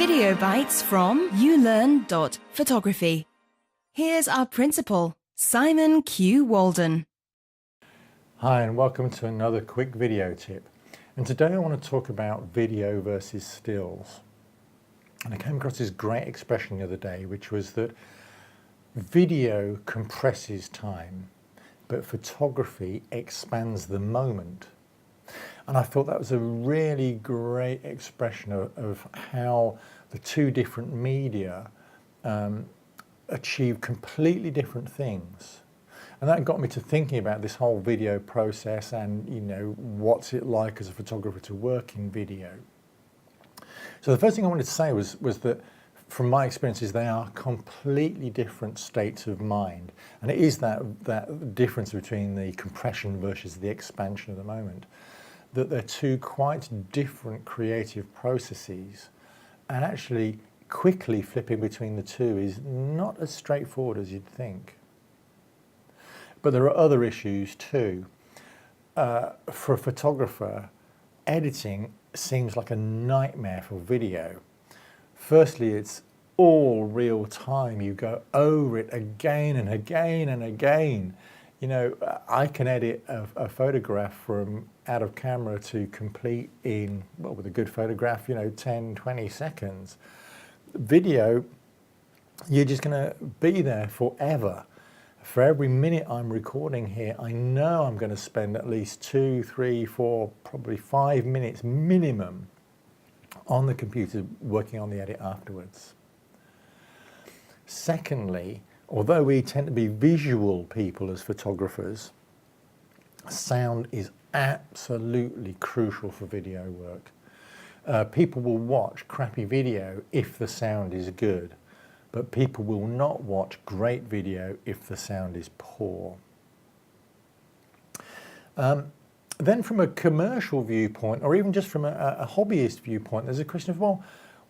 Video bites from ulearn.photography. Here's our principal, Simon Q. Walden. Hi, and welcome to another quick video tip. And today I want to talk about video versus stills. And I came across this great expression the other day, which was that video compresses time, but photography expands the moment. And I thought that was a really great expression of how the two different media achieve completely different things. And that got me to thinking about this whole video process and, what's it like as a photographer to work in video. So the first thing I wanted to say was that from my experiences, they are completely different states of mind. And it is that difference between the compression versus the expansion of the moment, that they're two quite different creative processes, and actually quickly flipping between the two is not as straightforward as you'd think. But there are other issues too. For a photographer, editing seems like a nightmare for video. Firstly, it's all real time. You go over it again and again and again. I can edit a photograph from out of camera to complete in, well, with a good photograph, 10, 20 seconds. Video, you're just going to be there forever. For every minute I'm recording here, I know I'm going to spend at least 2, 3, 4, probably 5 minutes minimum on the computer working on the edit afterwards. Secondly, although we tend to be visual people as photographers, sound is absolutely crucial for video work. People will watch crappy video if the sound is good, but people will not watch great video if the sound is poor. Then from a commercial viewpoint, or even just from a hobbyist viewpoint, there's a question of, well,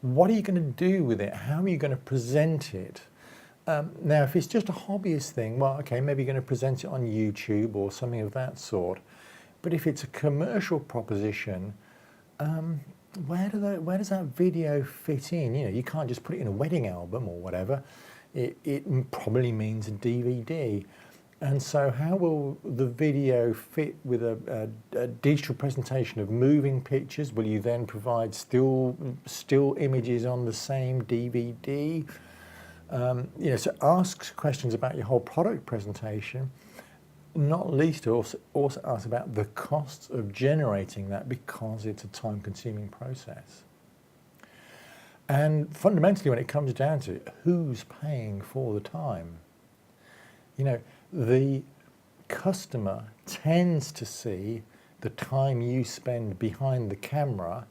what are you going to do with it? How are you going to present it? Now, if it's just a hobbyist thing, well, okay, maybe you're going to present it on YouTube or something of that sort. But if it's a commercial proposition, where does that video fit in? You can't just put it in a wedding album or whatever. It probably means a DVD. And so how will the video fit with a digital presentation of moving pictures? Will you then provide still images on the same DVD? So ask questions about your whole product presentation, not least also ask about the costs of generating that, because it's a time-consuming process. And fundamentally, when it comes down to it, who's paying for the time? The customer tends to see the time you spend behind the camera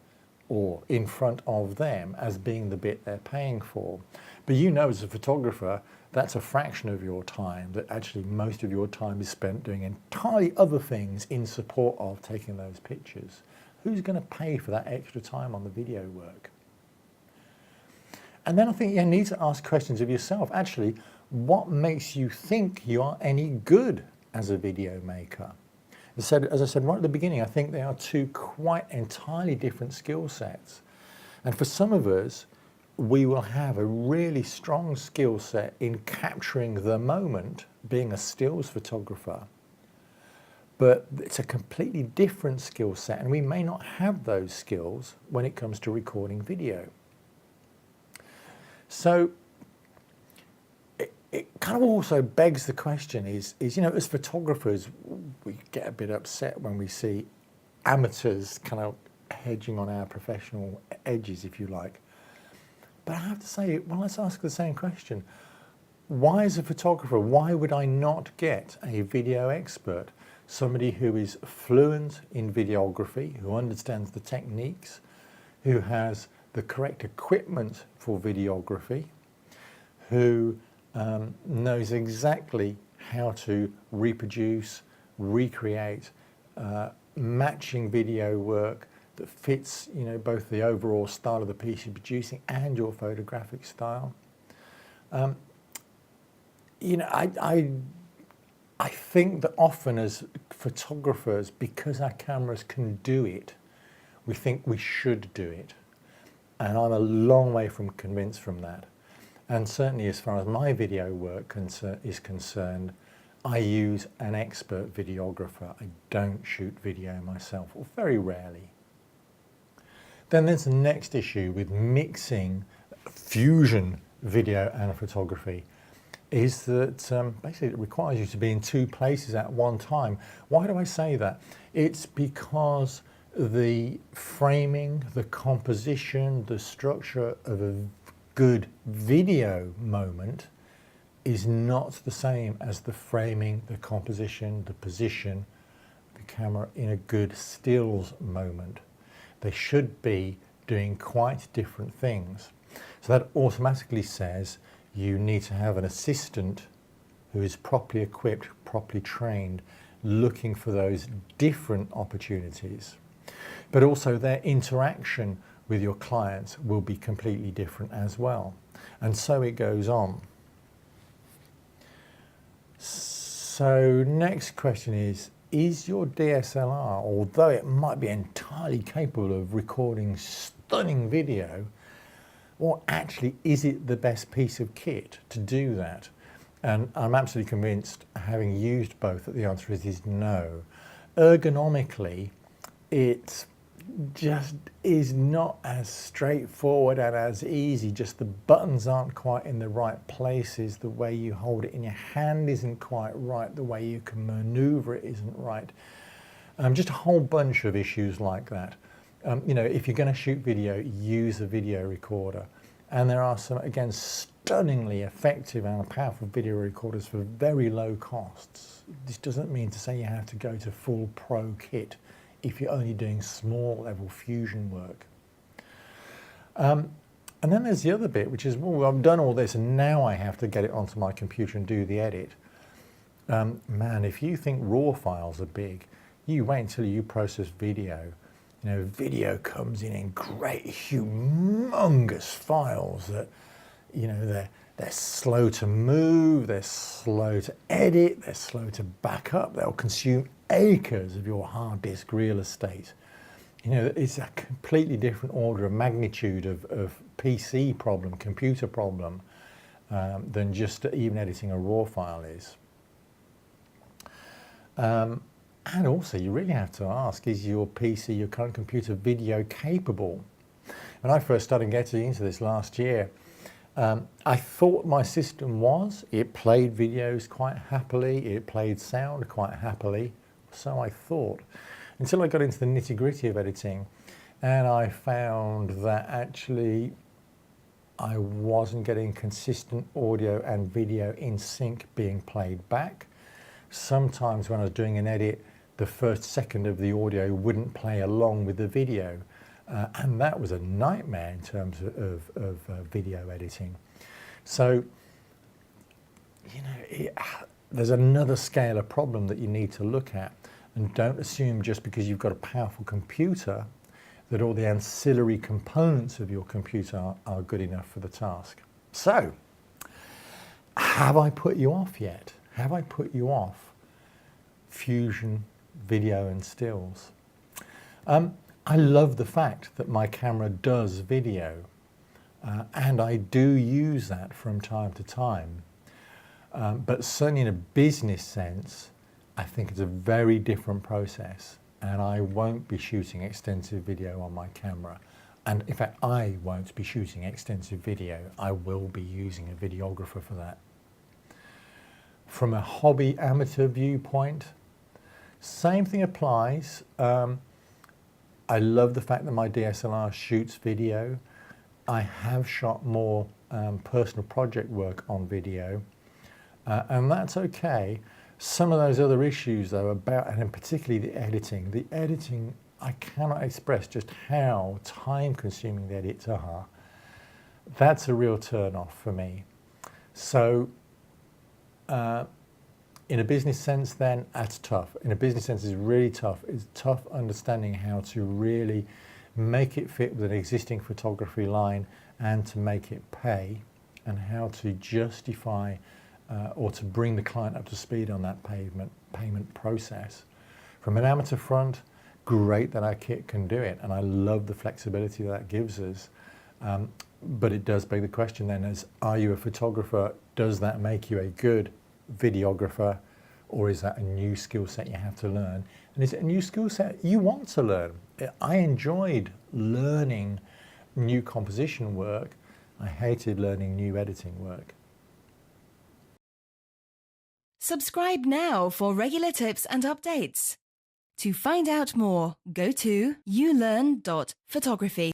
or in front of them as being the bit they're paying for. But as a photographer, that's a fraction of your time, that actually most of your time is spent doing entirely other things in support of taking those pictures. Who's going to pay for that extra time on the video work? And then I think you need to ask questions of yourself. Actually, what makes you think you are any good as a video maker? As I said right at the beginning, I think they are two quite entirely different skill sets. And for some of us, we will have a really strong skill set in capturing the moment, being a stills photographer. But it's a completely different skill set, and we may not have those skills when it comes to recording video. So it kind of also begs the question is as photographers, we get a bit upset when we see amateurs kind of hedging on our professional edges, if you like. But I have to say, well, let's ask the same question. Why, as a photographer, why would I not get a video expert, somebody who is fluent in videography, who understands the techniques, who has the correct equipment for videography, who knows exactly how to reproduce, recreate, matching video work that fits, both the overall style of the piece you're producing and your photographic style. I think that often as photographers, because our cameras can do it, we think we should do it. And I'm a long way from convinced from that. And certainly as far as my video work is concerned, I use an expert videographer. I don't shoot video myself, or very rarely. Then there's the next issue with mixing fusion video and photography, is that basically it requires you to be in two places at one time. Why do I say that? It's because the framing, the composition, the structure of a good video moment is not the same as the framing, the composition, the position, the camera in a good stills moment. They should be doing quite different things. So that automatically says you need to have an assistant who is properly equipped, properly trained, looking for those different opportunities. But also their interaction with your clients will be completely different as well. And so it goes on. So next question is your DSLR, although it might be entirely capable of recording stunning video, or actually is it the best piece of kit to do that? And I'm absolutely convinced, having used both, that the answer is no. Ergonomically, it just is not as straightforward and as easy. Just the buttons aren't quite in the right places. The way you hold it in your hand isn't quite right. The way you can maneuver it isn't right. Just a whole bunch of issues like that. You know, if you're going to shoot video, use a video recorder. And there are some, again, stunningly effective and powerful video recorders for very low costs. This doesn't mean to say you have to go to full pro kit if you're only doing small level fusion work. And then there's the other bit, which is, well, I've done all this and now I have to get it onto my computer and do the edit. Man, if you think RAW files are big, you wait until you process video. You know, video comes in great, humongous files that, you know, they're slow to move, they're slow to edit, they're slow to back up, they'll consume acres of your hard disk real estate. You know, it's a completely different order of magnitude of PC problem, computer problem, than just even editing a RAW file is. And also, you really have to ask, is your PC, your current computer, video capable? When I first started getting into this last year, I thought my system was. It played videos quite happily, it played sound quite happily, so I thought. Until I got into the nitty-gritty of editing, and I found that actually I wasn't getting consistent audio and video in sync being played back. Sometimes when I was doing an edit, the first second of the audio wouldn't play along with the video. And that was a nightmare in terms of video editing. So, you know, there's another scale of problem that you need to look at. And don't assume just because you've got a powerful computer that all the ancillary components of your computer are good enough for the task. So, have I put you off yet? Have I put you off fusion, video and stills? I love the fact that my camera does video, and I do use that from time to time. But certainly in a business sense, I think it's a very different process, and I won't be shooting extensive video on my camera. And in fact, I won't be shooting extensive video. I will be using a videographer for that. From a hobby amateur viewpoint, same thing applies. I love the fact that my DSLR shoots video. I have shot more personal project work on video, and that's okay. Some of those other issues though about, and particularly the editing, I cannot express just how time consuming the edits are. That's a real turn off for me. So in a business sense then, that's tough. In a business sense, it's really tough. It's tough understanding how to really make it fit with an existing photography line and to make it pay, and how to justify or to bring the client up to speed on that payment process. From an amateur front, great that our kit can do it, and I love the flexibility that gives us. But it does beg the question then as, are you a photographer? Does that make you a good videographer? Or is that a new skill set you have to learn? And is it a new skill set you want to learn? I enjoyed learning new composition work. I hated learning new editing work. Subscribe now for regular tips and updates. To find out more, go to ulearn.photography.